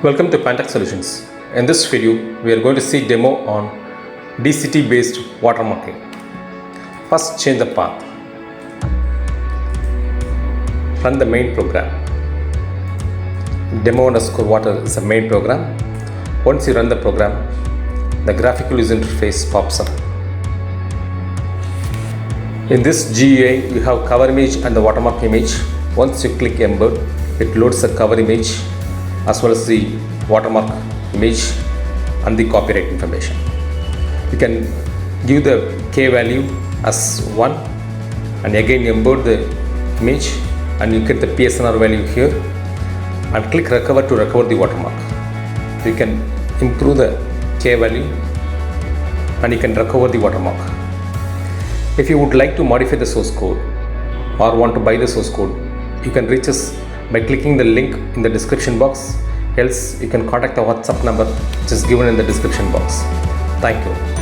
Welcome to Pantech Solutions. In this video, we are going to see demo on DCT based watermarking. First, change the path. Run the main program. Demo_water is the main program. Once you run the program, the graphical user interface pops up. In this GUI, you have cover image and the watermark image. Once you click embed, it loads the cover image as well as the watermark image and the copyright information. You can give the K value as 1 and again embed the image and you get the PSNR value here and click recover to recover the watermark. You can improve the K value and you can recover the watermark. If you would like to modify the source code or want to buy the source code, you can reach us by clicking the link in the description box. Else, you can contact the WhatsApp number which is given in the description box. Thank you.